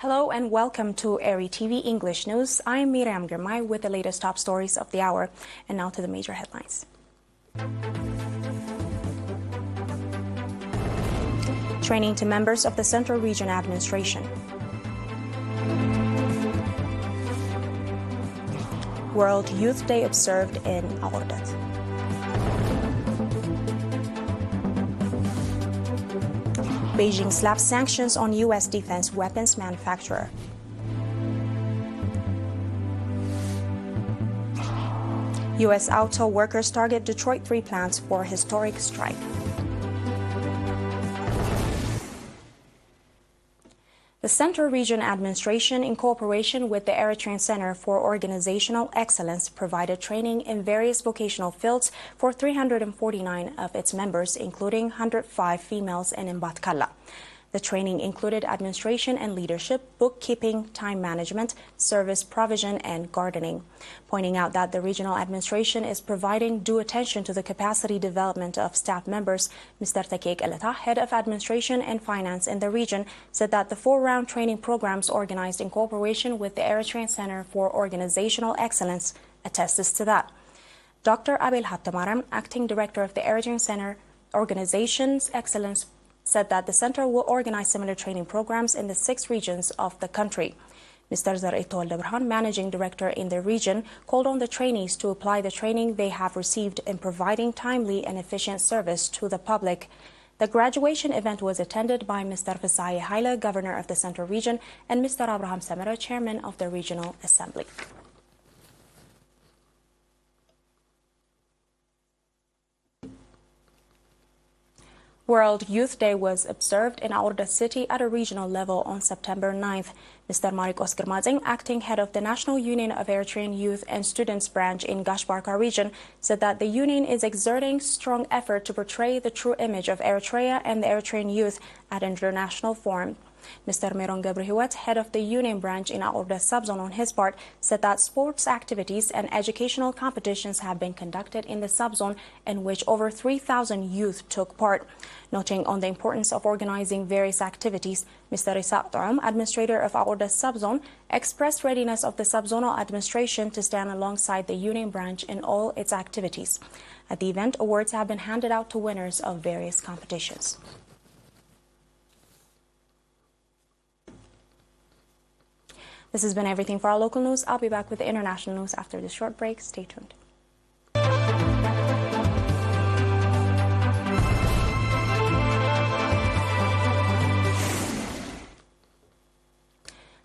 Hello and welcome to ERi-TV English News. I'm Miriam Girmay with the latest top stories of the hour. And now to the major headlines. Training to members of the Central Region Administration. World Youth Day observed in Aordat. Beijing slaps sanctions on U.S. defense weapons manufacturer. U.S. auto workers target Detroit 3 plants for historic strike. The Central Region Administration, in cooperation with the Eritrean Center for Organizational Excellence, provided training in various vocational fields for 349 of its members, including 105 females in Mbatkala. The training included administration and leadership, bookkeeping, time management, service provision, and gardening. Pointing out that the regional administration is providing due attention to the capacity development of staff members, Mr. Takek Elata, head of administration and finance in the region, said that the 4-round training programs organized in cooperation with the Eritrean Center for Organizational Excellence attests to that. Dr. Abel Hattamaram, acting director of the Eritrean Center Organizations Excellence, said that the center will organize similar training programs in the 6 regions of the country. Mr. Zarito Al-Lebrhan, managing director in the region, called on the trainees to apply the training they have received in providing timely and efficient service to the public. The graduation event was attended by Mr. Fisaye Haile, governor of the Central Region, and Mr. Abraham Samara, chairman of the Regional Assembly. World Youth Day was observed in Aorda City at a regional level on September 9th. Mr. Marik Oscar Mazing, acting head of the National Union of Eritrean Youth and Students branch in Gashbarka region, said that the union is exerting strong effort to portray the true image of Eritrea and the Eritrean youth at international forum. Mr. Meron Gabrihiwat, head of the union branch in Aorda subzone, on his part, said that sports activities and educational competitions have been conducted in the subzone in which over 3,000 youth took part. Noting on the importance of organizing various activities, Mr. Isaac Taum, administrator of Aorda subzone, expressed readiness of the subzonal administration to stand alongside the union branch in all its activities. At the event, awards have been handed out to winners of various competitions. This has been everything for our local news. I'll be back with the international news after this short break. Stay tuned.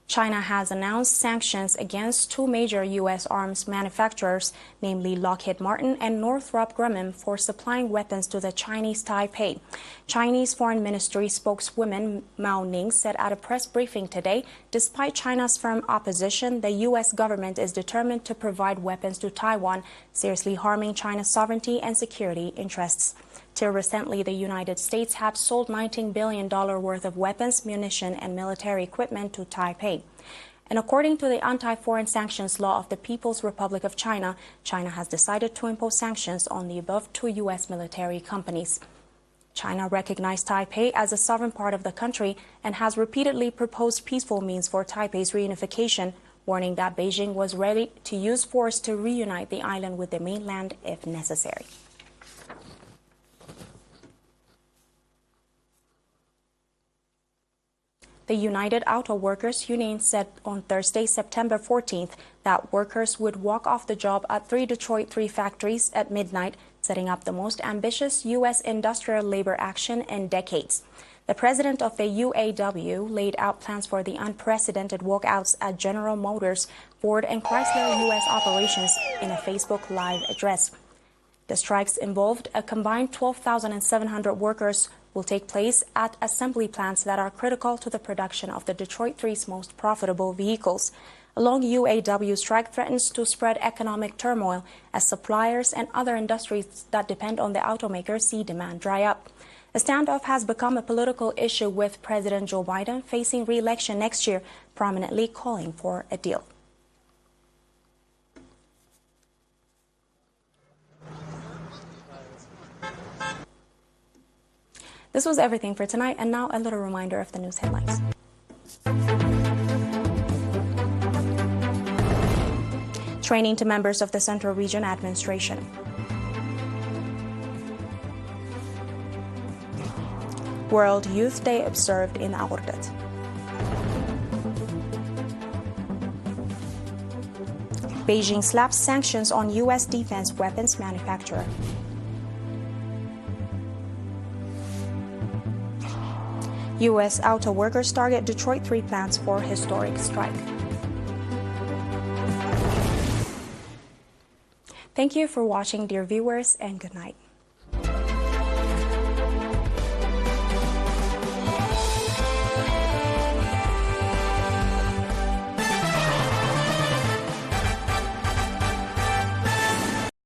China has announced sanctions against 2 major U.S. arms manufacturers, namely Lockheed Martin and Northrop Grumman, for supplying weapons to the Chinese Taipei. Chinese Foreign Ministry spokeswoman Mao Ning said at a press briefing today, despite China's firm opposition, the U.S. government is determined to provide weapons to Taiwan, seriously harming China's sovereignty and security interests. Till recently, the United States have sold $19 billion worth of weapons, munition, and military equipment to Taipei. And according to the anti-foreign sanctions law of the People's Republic of China, China has decided to impose sanctions on the above 2 U.S. military companies. China recognized Taipei as a sovereign part of the country and has repeatedly proposed peaceful means for Taipei's reunification, warning that Beijing was ready to use force to reunite the island with the mainland if necessary. The United Auto Workers Union said on Thursday, September 14th, that workers would walk off the job at 3 Detroit 3 factories at midnight, setting up the most ambitious U.S. industrial labor action in decades. The president of the UAW laid out plans for the unprecedented walkouts at General Motors, Ford, and Chrysler U.S. operations in a Facebook Live address. The strikes involved a combined 12,700 workers will take place at assembly plants that are critical to the production of the Detroit 3's most profitable vehicles. A long UAW strike threatens to spread economic turmoil as suppliers and other industries that depend on the automakers see demand dry up. A standoff has become a political issue, with President Joe Biden facing re-election next year, prominently calling for a deal. This was everything for tonight, and now a little reminder of the news headlines. Training to members of the Central Region Administration. World Youth Day observed in Aurdet. Beijing slaps sanctions on U.S. defense weapons manufacturer. U.S. auto workers target Detroit 3 plants for historic strike. Thank you for watching, dear viewers, and good night.